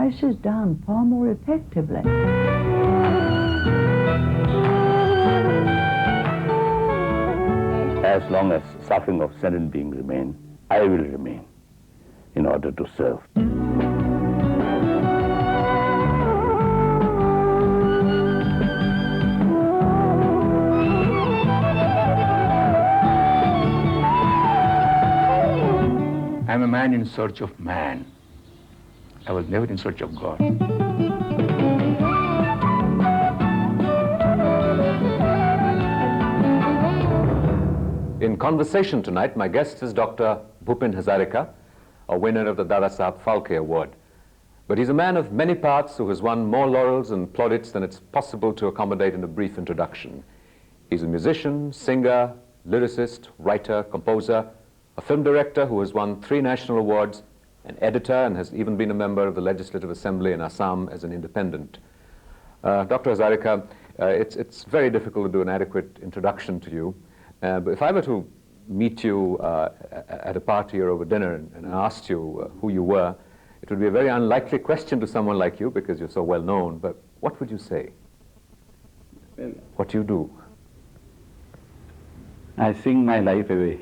voices down far more effectively. As long as suffering of sentient being remain, I will remain in order to serve. I'm a man in search of man. I was never in search of God. In conversation tonight, my guest is Dr. Bhupen Hazarika, a winner of the Dada Saheb Phalke Award. But he's a man of many parts who has won more laurels and plaudits than it's possible to accommodate in a brief introduction. He's a musician, singer, lyricist, writer, composer, a film director who has won 3 national awards, an editor, and has even been a member of the Legislative Assembly in Assam as an independent. Dr. Hazarika, it's very difficult to do an adequate introduction to you. But if I were to meet you at a party or over dinner and asked you who you were, it would be a very unlikely question to someone like you because you're so well known. But what would you say? Well, what do you do? I sing my life away.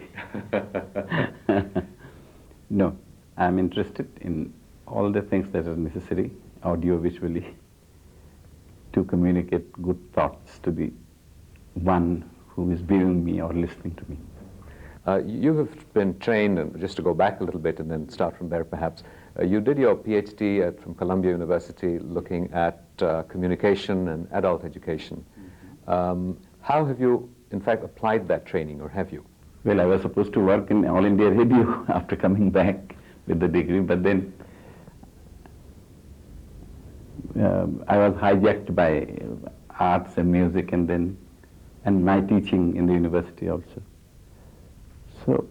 No, I'm interested in all the things that are necessary, audio-visually, to communicate good thoughts to the one who is viewing me or listening to me. You have been trained, and just to go back a little bit and then start from there perhaps, you did your PhD from Columbia University looking at communication and adult education. How have you in fact applied that training, or have you? Well, I was supposed to work in All India Radio after coming back with the degree, but then I was hijacked by arts and music and my teaching in the university also. So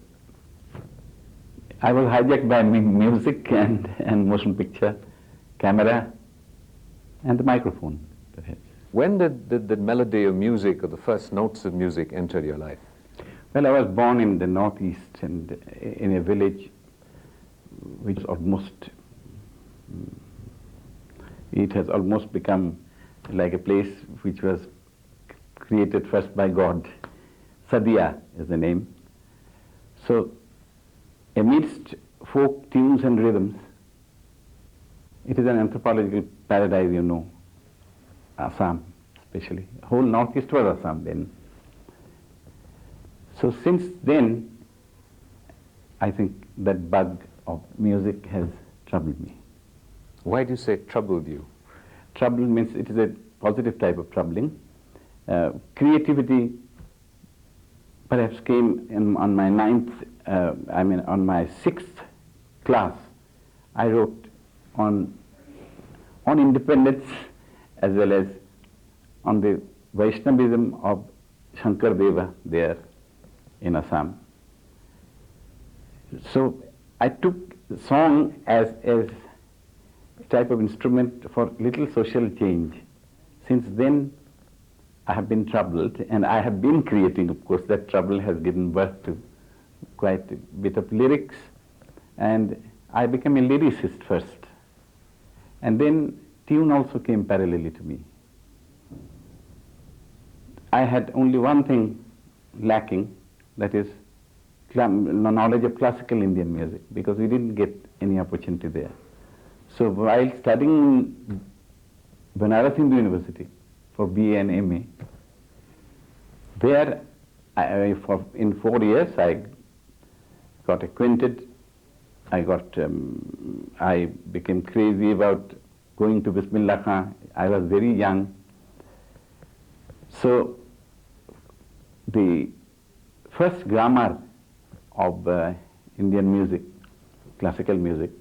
I was hijacked by music and motion picture, camera, and the microphone, perhaps. When did the melody of music or the first notes of music enter your life? Well, I was born in the northeast and in a village which is it has almost become like a place which was created first by God. Sadia is the name. So amidst folk tunes and rhythms, it is an anthropological paradise, you know, Assam especially. Whole northeast was Assam then. So since then, I think that bug of music has troubled me. Why do you say troubled you? Trouble means it is a positive type of troubling. Creativity perhaps came on my on my 6th class. I wrote on independence as well as on the Vaishnavism of Shankar Deva there in Assam. So I took song as a type of instrument for little social change. Since then, I have been troubled, and I have been creating, of course. That trouble has given birth to quite a bit of lyrics, and I became a lyricist first. And then tune also came parallelly to me. I had only one thing lacking, that is knowledge of classical Indian music, because we didn't get any opportunity there. So while studying in Banaras Hindu University for BA and MA, there in 4 years I got acquainted. I became crazy about going to Bismillah Khan. I was very young. So the first grammar of Indian music, classical music,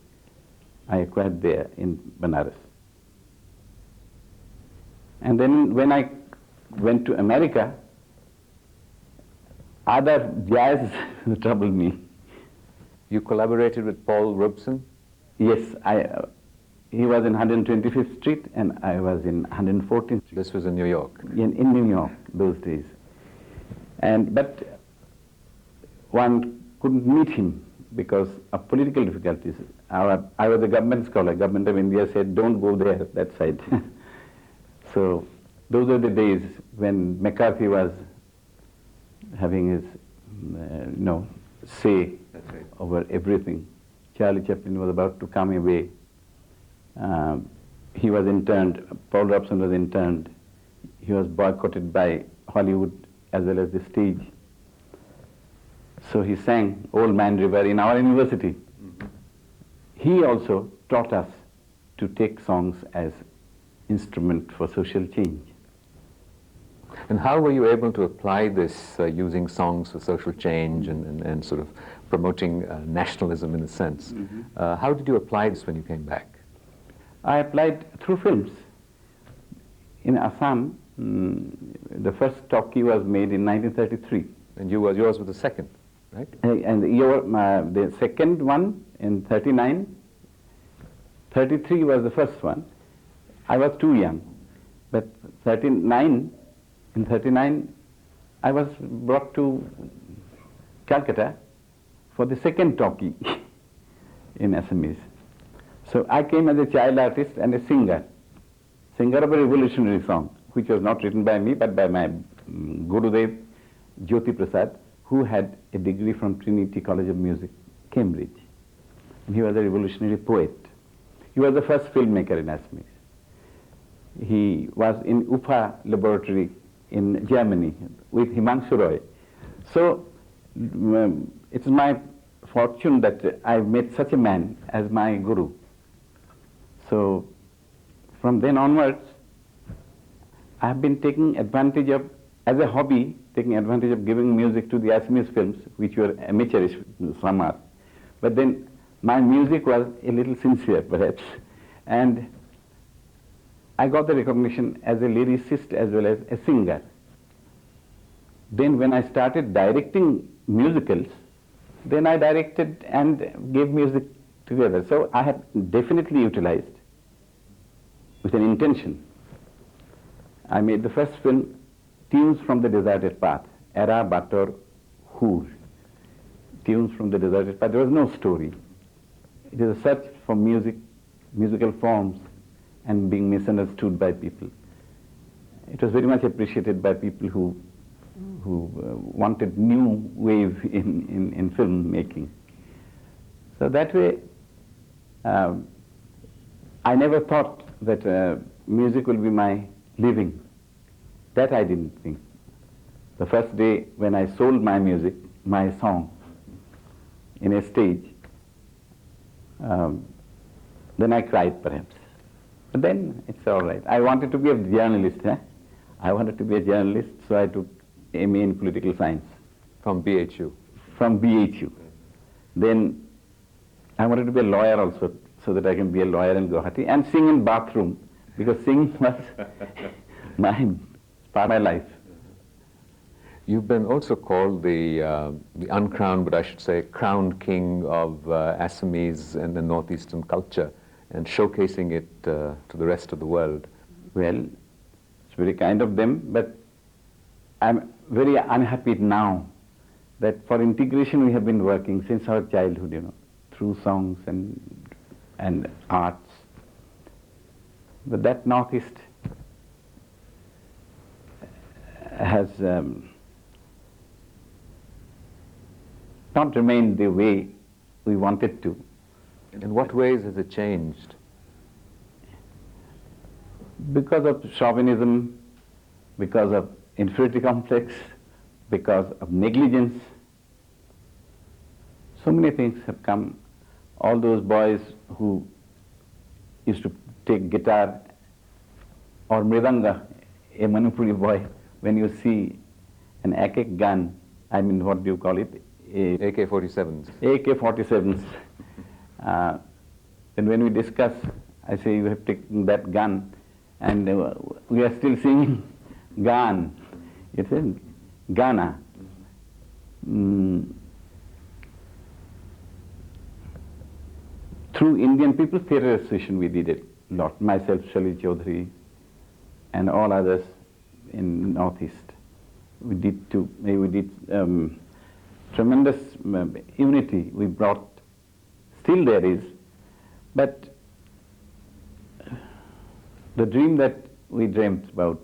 I acquired there in Banaras. And then when I went to America, other jazz troubled me. You collaborated with Paul Robeson? Yes, he was in 125th Street and I was in 114th Street. This was in New York? In New York, those days. But one couldn't meet him because of political difficulties. I was a government scholar. Government of India said, don't go there, that side. So those were the days when McCarthy was having his, say over everything. Charlie Chaplin was about to come away. He was interned, Paul Robeson was interned. He was boycotted by Hollywood as well as the stage. So he sang Old Man River in our university. He also taught us to take songs as instrument for social change. And how were you able to apply this using songs for social change and sort of promoting nationalism in a sense? How did you apply this when you came back? I applied through films. In Assam, the first talkie was made in 1933. And yours was the second, right? And the second one in 39, 33 was the first one. I was too young. But in 39, I was brought to Calcutta for the second talkie in Assamese. So I came as a child artist and a singer of a revolutionary song, which was not written by me, but by my Gurudev, Jyoti Prasad, who had a degree from Trinity College of Music, Cambridge. And he was a revolutionary poet. He was the first filmmaker in Assamese. He was in UFA laboratory in Germany with Himanshu Roy. So it's my fortune that I met such a man as my guru. So from then onwards, I have been taking advantage of, as a hobby, taking advantage of giving music to the Assamese films, which were amateurish, some are. But then my music was a little sincere, perhaps. And I got the recognition as a lyricist as well as a singer. Then when I started directing musicals, then I directed and gave music together. So I have definitely utilized with an intention. I made the first film, Tunes from the Deserted Path, Era Bator Hoor. Tunes from the Deserted Path. There was no story. It is a search for music, musical forms, and being misunderstood by people. It was very much appreciated by people who wanted new wave in filmmaking. So that way, I never thought that music will be my living. That I didn't think. The first day when I sold my music, my song, in a stage, then I cried perhaps. But then it's all right. I wanted to be a journalist. I wanted to be a journalist, so I took MA in political science. From BHU? From BHU. Then I wanted to be a lawyer also, so that I can be a lawyer in Guwahati and sing in bathroom, because singing was part of my life. You've been also called the uncrowned, but I should say crowned king of Assamese and the northeastern culture, and showcasing it to the rest of the world. Well, it's very kind of them, but I'm very unhappy now that for integration we have been working since our childhood, through songs and arts. But that Northeast has not remained the way we wanted to. In what ways has it changed? Because of chauvinism, because of inferiority complex, because of negligence. So many things have come. All those boys who used to take guitar or mridanga, a Manipuri boy, when you see an AK gun, what do you call it? AK-47s. AK-47s. And when we discuss, I say, you have taken that gun, and we are still singing Gan. It's in Ghana. Through Indian People's Theatre Association we did it a lot. Myself, Shalil Chaudhary, and all others in Northeast. We did tremendous unity we brought. Still there is, But the dream that we dreamt about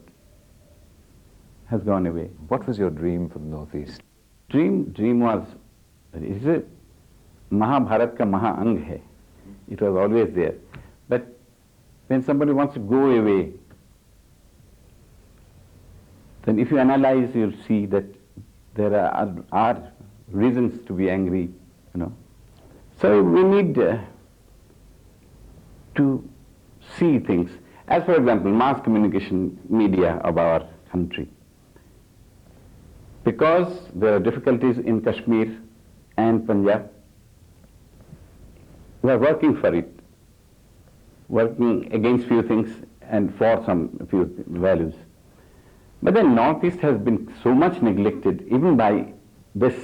has gone away. What was your dream for the Northeast? Dream was, it is a Mahabharat ka Maha-ang hai. It was always there. But when somebody wants to go away, then if you analyze, you'll see that there are reasons to be angry, you know. So we need to see things. As for example, mass communication media of our country. Because there are difficulties in Kashmir and Punjab, we are working for it, working against few things and for few values. But the Northeast has been so much neglected, even by this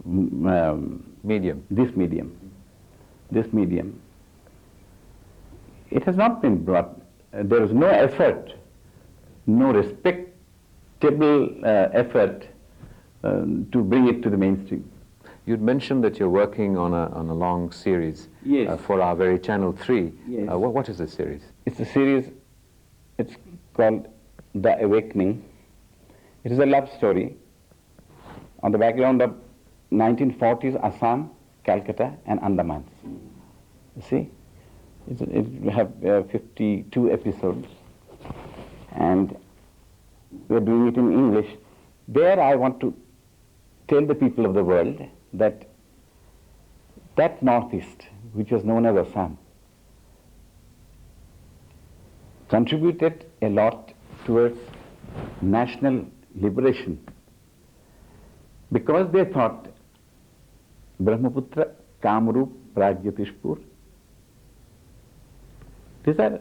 Medium. This medium. It has not been brought. There is no effort, no respectable effort to bring it to the mainstream. You'd mentioned that you're working on a long series Yes. for our very Channel 3. Yes. What is this series? It's a series, it's called The Awakening. It is a love story on the background of 1940s Assam, Calcutta and Andamans. You see? It will have 52 episodes and we're doing it in English. There I want to tell the people of the world that Northeast, which was known as Assam, contributed a lot towards national liberation because they thought Brahmaputra, Kamrup, Pragyatishpur, these are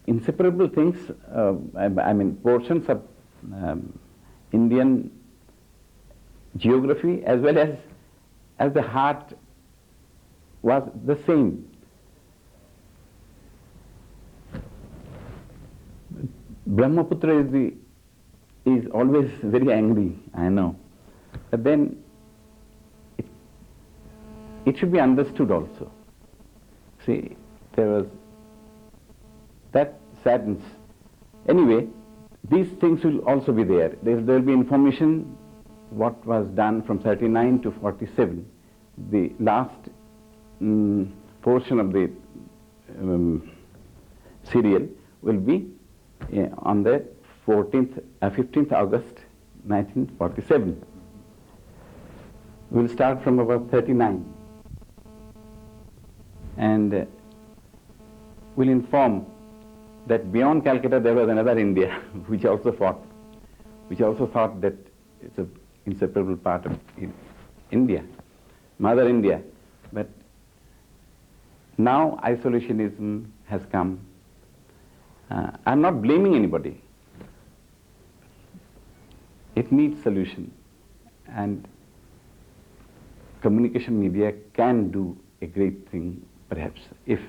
inseparable things, I mean portions of Indian geography as well as the heart was the same. Brahmaputra is always very angry, I know. But then it should be understood also. See, there was that sadness. Anyway, these things will also be there. There will be information what was done from 39 to 47. The last portion of the serial will be on the 15th August 1947. We'll start from about 39 and we'll inform that beyond Calcutta there was another India which also thought that it's an inseparable part of India, Mother India. But now isolationism has come. I'm not blaming anybody. It needs solution, and communication media can do a great thing, perhaps, if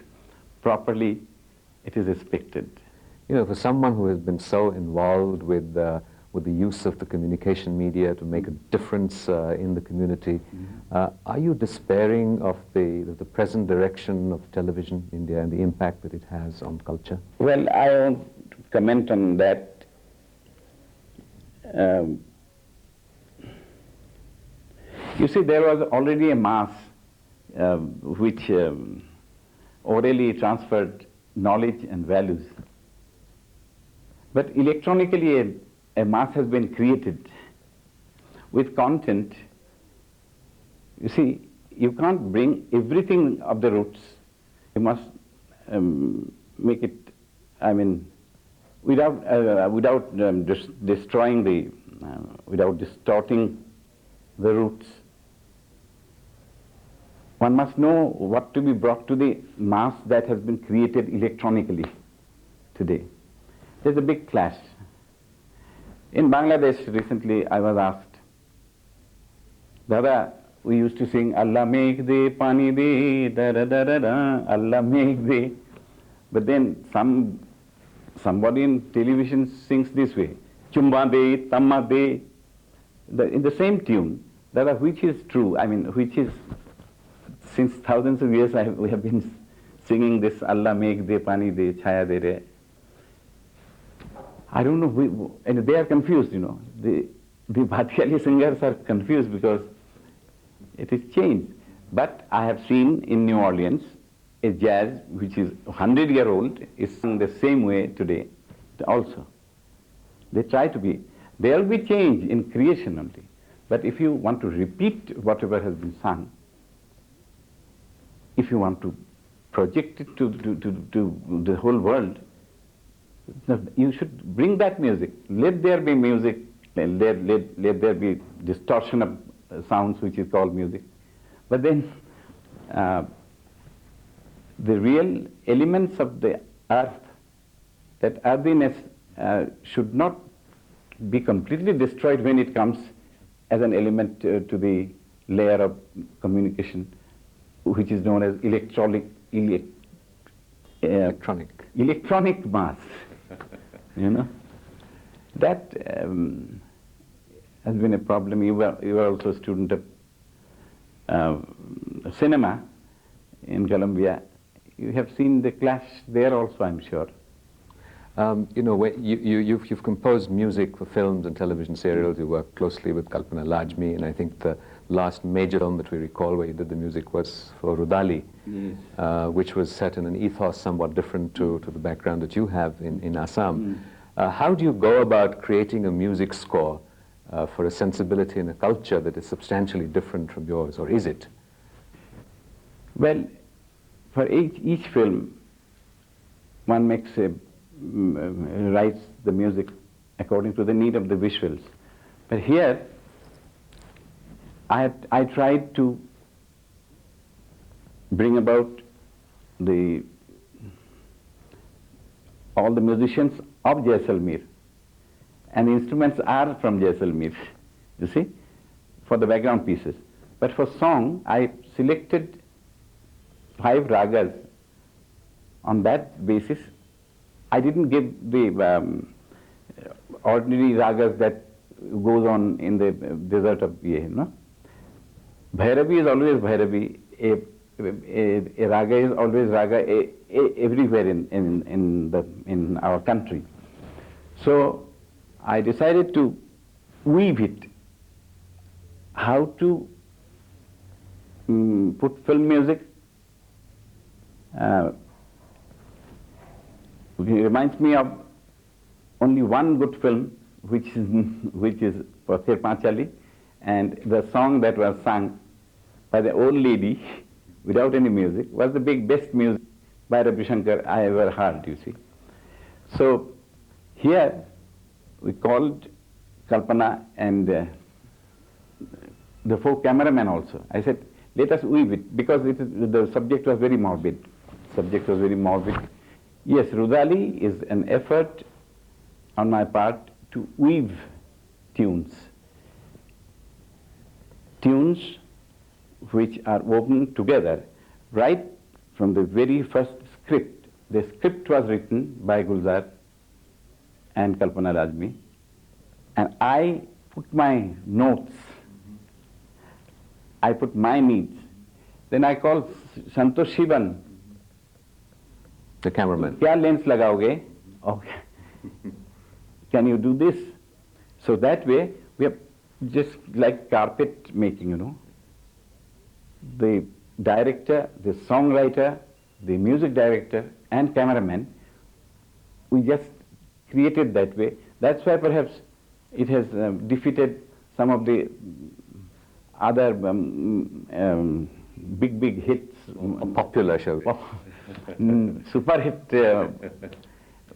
properly it is respected. You know, for someone who has been so involved with the use of the communication media to make a difference in the community, are you despairing of the present direction of television in India and the impact that it has on culture? Well, I won't comment on that. You see, there was already a mass which orally transferred knowledge and values. But electronically a mass has been created with content. You see, you can't bring everything of the roots. You must make it, I mean, without destroying without distorting the roots. One must know what to be brought to the mass that has been created electronically today. There's a big clash. In Bangladesh recently I was asked, Dada, we used to sing Allah make de, pani de, da da da da da, Allah make de. But then somebody in television sings this way, Chumba de, Tamma de, in the same tune. Dada, which is true? I mean, which is since thousands of years we have been singing this Allah Megh De Pani De Chaya De Re. I don't know, and they are confused, you know. The Bhatyali singers are confused because it is changed. But I have seen in New Orleans a jazz which is 100-year-old is sung the same way today also. They try to be. There will be change in creation only. But if you want to repeat whatever has been sung, if you want to project it to the whole world, you should bring that music. Let there be music, let there be distortion of sounds which is called music. But then the real elements of the earth, that earthiness should not be completely destroyed when it comes as an element to the layer of communication, which is known as electronic mass. You know, that has been a problem. You were also a student of cinema in Columbia. You have seen the clash there also, I'm sure. You know, you've composed music for films and television serials. You work closely with Kalpana Lajmi, and I think the last major film that we recall where you did the music was for Rudali, yes. Which was set in an ethos somewhat different to the background that you have in Assam. How do you go about creating a music score for a sensibility and a culture that is substantially different from yours, or is it? Well, for each film, one makes writes the music according to the need of the visuals. But here, I tried to bring about all the musicians of Jaisalmer, and the instruments are from Jaisalmer, you see, for the background pieces. But for song, I selected 5 ragas. On that basis, I didn't give the ordinary ragas that goes on in the desert of Ye, no? Bhairavi is always Bhairavi. A raga is always raga everywhere in our country. So I decided to weave it. How to put film music. It reminds me of only one good film, which is Pather Panchali, and the song that was sung by the old lady without any music was the best music by Ravi Shankar I ever heard, you see. So here we called Kalpana and the 4 cameramen also. I said, let us weave it, because the subject was very morbid. Yes, Rudali is an effort on my part to weave tunes which are woven together right from the very first script. The script was written by Gulzar and Kalpana Lajmi, and I put my notes, I put my needs. Then I called Santosh Shivan, the cameraman. Kya lens lagaoge? Okay. Can you do this? So that way, we are just like carpet making, you know. The director, the songwriter, the music director, and cameraman, we just created that way. That's why perhaps it has defeated some of the other big hits. Popular, shall we? Super hit.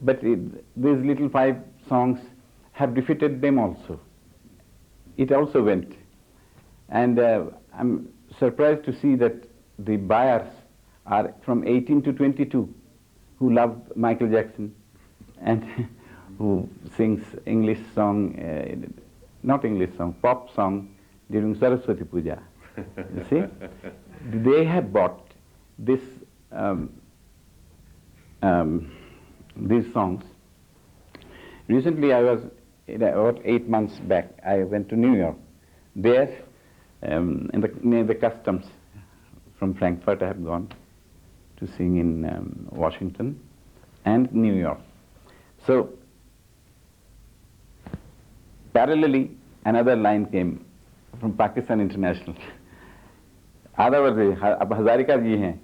But these little 5 songs have defeated them also. It also went. And I'm surprised to see that the buyers are from 18 to 22 who love Michael Jackson and who sings English song, not English song, pop song during Saraswati Puja. You see? They have bought this these songs. Recently I was, about 8 months back, I went to New York. There, near the customs, from Frankfurt I have gone to sing in Washington and New York. So parallelly another line came from Pakistan International. Other Hazarika ji hain,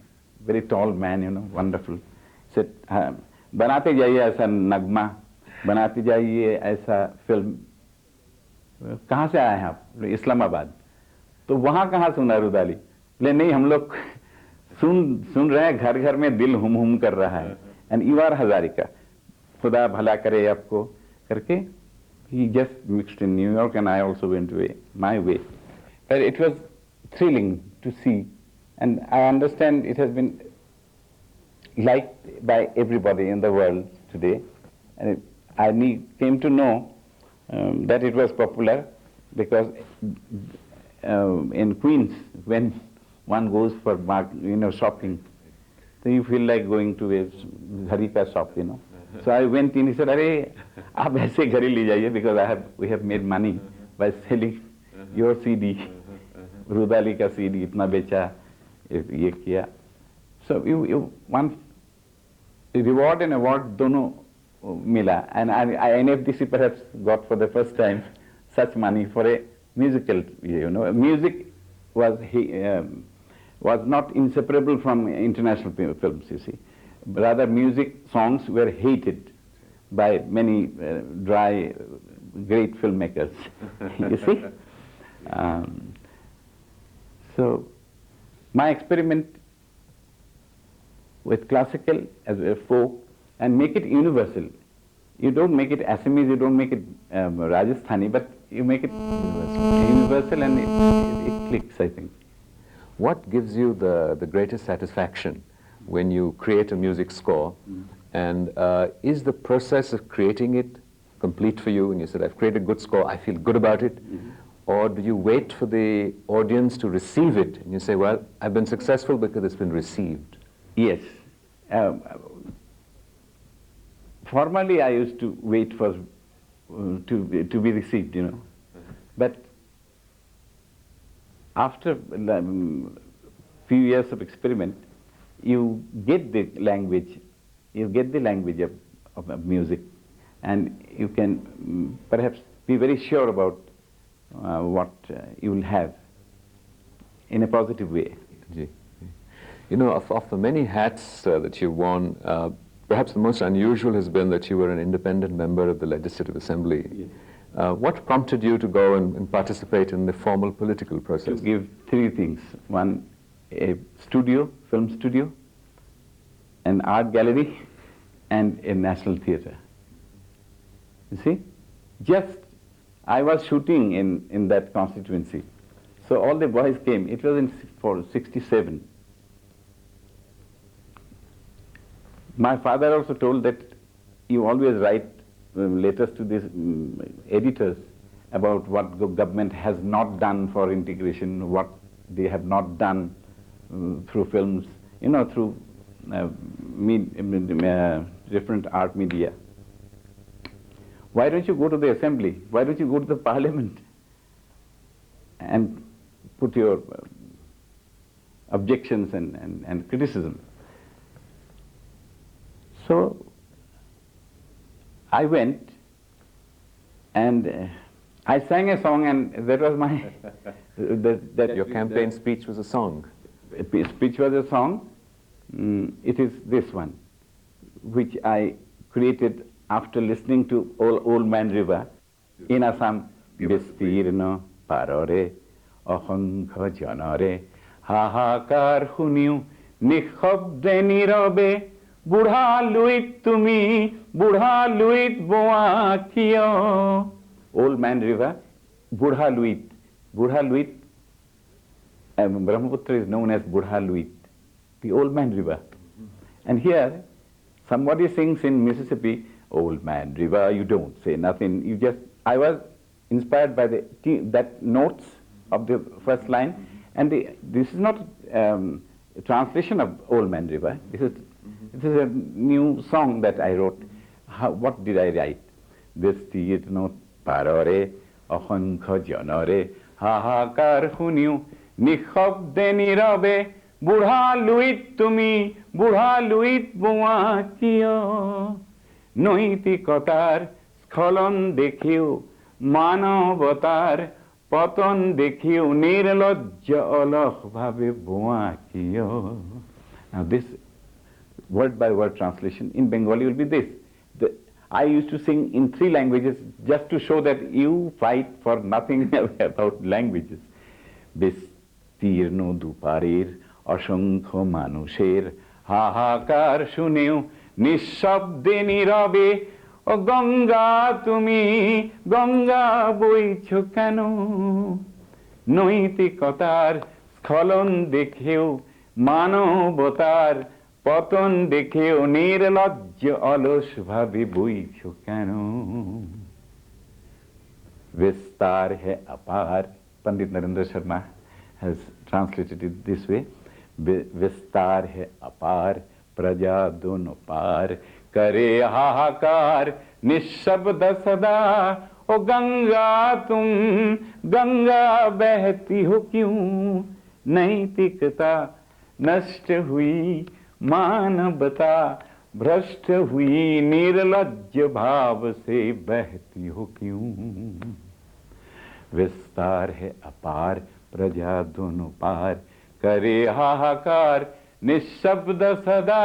very tall man, you know, wonderful. Said, बनाते जाइए ऐसा नगमा, बनाते जाइए ऐसा film. कहाँ से आए हैं आप? इस्लामाबाद. तो वहाँ कहाँ सुना रुदाली? बोले नहीं, हम लोग सुन रहे हैं, घर घर में दिल हुम हुम कर रहा है. एंड यू आर हजारिका, खुदा भला करे आपको करके. He just mixed in New York and I also went my way. But it was thrilling to see, and I understand it has been liked by everybody in the world today. And I came to know that it was popular because in Queens, when one goes for shopping, so you feel like going to a Harika shop, you know. So I went in, he said, "Arey, aap aise ghari le jaiye because we have made money by selling your CD, Rudali ka CD, itna becha, ye kiya." So one reward and award dono mila, and NFDC perhaps got for the first time such money for a musical, you know. Music was not inseparable from international films, you see. Rather, music songs were hated by many dry, great filmmakers, you see. So, my experiment with classical as a folk and make it universal. You don't make it Assamese, you don't make it Rajasthani, but you make it universal and it clicks, I think. What gives you the greatest satisfaction when you create a music score, and is the process of creating it complete for you and you said, I've created a good score, I feel good about it, or do you wait for the audience to receive it and you say, well, I've been successful because it's been received? Yes. Formerly I used to wait for to be received, you know, but after few years of experiment, you get the language of music, and you can perhaps be very sure about what you will have in a positive way. You know, of the many hats that you've worn, perhaps the most unusual has been that you were an independent member of the Legislative Assembly. Yes. What prompted you to go and participate in the formal political process? To give three things. One, a studio, film studio, an art gallery, and a national theatre. You see? Just, I was shooting in that constituency. So all the boys came. It was for 67. My father also told that you always write letters to these editors about what the government has not done for integration, what they have not done through films, you know, through different art media. Why don't you go to the assembly? Why don't you go to the parliament and put your objections and criticism? So I went and I sang a song, and that was my... Your campaign speech was a song? Speech was a song. It is this one, which I created after listening to Old Man River in Assam. Bistirno parore, ahankha janare, hahakar huniu, nikhobde nirobe, budha luit tumi, budha luit boakio. Old Man River, Budha Luit. Budha Luit, Brahmaputra is known as Budha Luit, the Old Man River. And here, somebody sings in Mississippi, Old Man River, you don't say nothing. You just, I was inspired by that notes of the first line, and this is not a translation of Old Man River. This is a new song that I wrote. What did I write? This no parore, ahankha janare, hahakar huniu, nikhobde nirabe, বুঢ়া লুইত তুমি বুঢ়া লুইত বোৱা কিয় নৈতিকতাৰ স্খলন দেখিও মানৱতাৰ পতন দেখিও নিৰ্লজ্জ অলসভাৱে বোৱা কিয় Now this word by word translation in Bengali will be this. I used to sing in 3 languages just to show that you fight for nothing about languages. বিস্তীর্ণ দুপারের অসংখ্য মানুষের হাহাকার শুনেও নিঃশব্দে নীরবে ও গঙ্গা তুমি গঙ্গা বইছ কেন নৈতিকতার স্খলন দেখেও মানবতার পতন দেখেও নির্লজ্জ অলস ভাবে বইছ কেন विस्तार है अपार Pandit Narendra Sharma has translated it this way विस्तार है अपार प्रजा दोनों पार करे हाहाकार निशब्द सदा ओ गंगा तुम गंगा बहती हो क्यों नैतिकता नष्ट हुई मानवता भ्रष्ट हुई निर्लज्ज भाव से बहती हो क्यों विस्तार है अपार प्रजा दोनों पार करे हाहाकार निशब्द सदा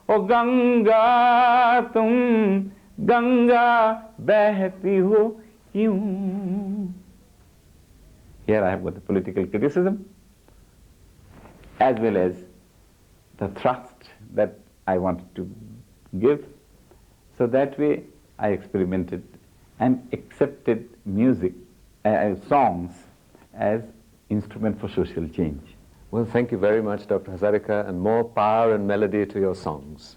ओ गंगा तुम गंगा बहती हो क्यों Here I have got the political criticism as well as the thrust that I wanted to give. So that way I experimented and accepted music, songs as instrument for social change. Well, thank you very much, Dr. Hazarika, and more power and melody to your songs.